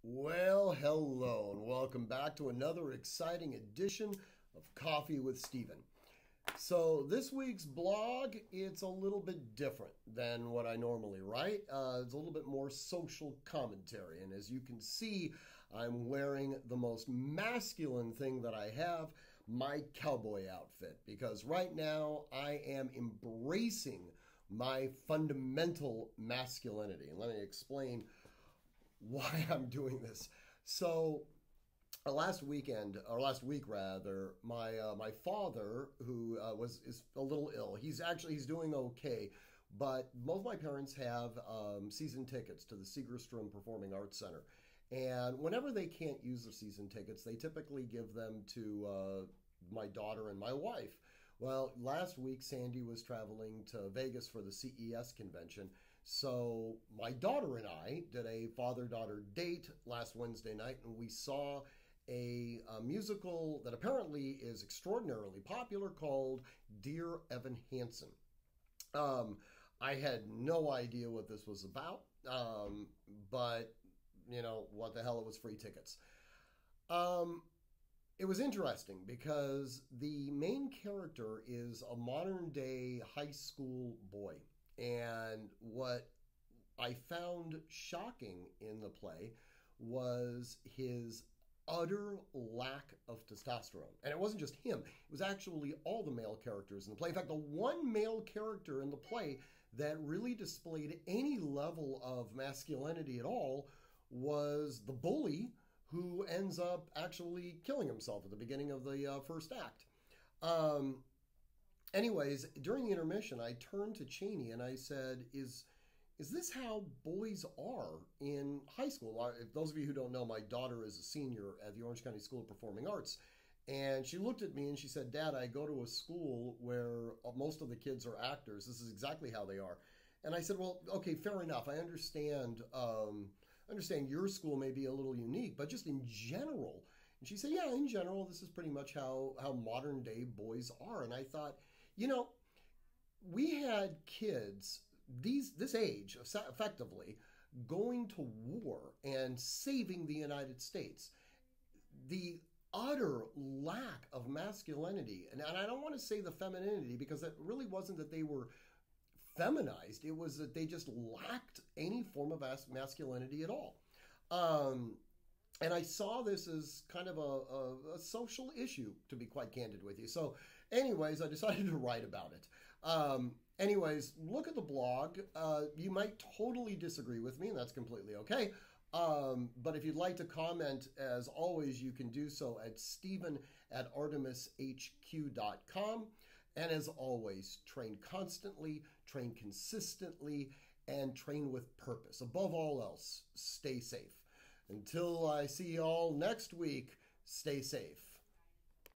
Well, hello, and welcome back to another exciting edition of Coffee with Stephen. So this week's blog, it's a little bit different than what I normally write. It's a little bit more social commentary, and as you can see, I'm wearing the most masculine thing that I have, my cowboy outfit, because right now I am embracing my fundamental masculinity. And let me explain why I'm doing this. So last week rather, my father, who is a little ill. He's doing okay, but both my parents have season tickets to the Segerstrom Performing Arts Center, and whenever they can't use the season tickets, they typically give them to my daughter and my wife. Well, last week Sandy was traveling to Vegas for the CES convention, so my daughter and I did a father-daughter date last Wednesday night, and we saw a musical that apparently is extraordinarily popular called Dear Evan Hansen. I had no idea what this was about, but you know what the hell, it was free tickets. It was interesting because the main character is a modern day high school boy. And what I found shocking in the play was his utter lack of testosterone. And it wasn't just him, it was actually all the male characters in the play. In fact, the one male character in the play that really displayed any level of masculinity at all was the bully, who ends up actually killing himself at the beginning of the first act. Anyways, during the intermission, I turned to Cheney and I said, is this how boys are in high school? If those of you who don't know, my daughter is a senior at the Orange County School of Performing Arts. And she looked at me and she said, Dad, I go to a school where most of the kids are actors. This is exactly how they are. And I said, well, okay, fair enough. I understand your school may be a little unique, but just in general. And she said, yeah, in general, this is pretty much how modern day boys are. And I thought, you know, we had kids this age, effectively, going to war and saving the United States. The utter lack of masculinity, and I don't want to say the femininity, because it really wasn't that they were feminized, it was that they just lacked any form of masculinity at all. And I saw this as kind of a social issue, to be quite candid with you. So anyways, I decided to write about it. Anyways, look at the blog. You might totally disagree with me, and that's completely okay. But if you'd like to comment, as always, you can do so at stephen@artemishq.com. And as always, train constantly, train consistently, and train with purpose. Above all else, stay safe. Until I see you all next week, stay safe.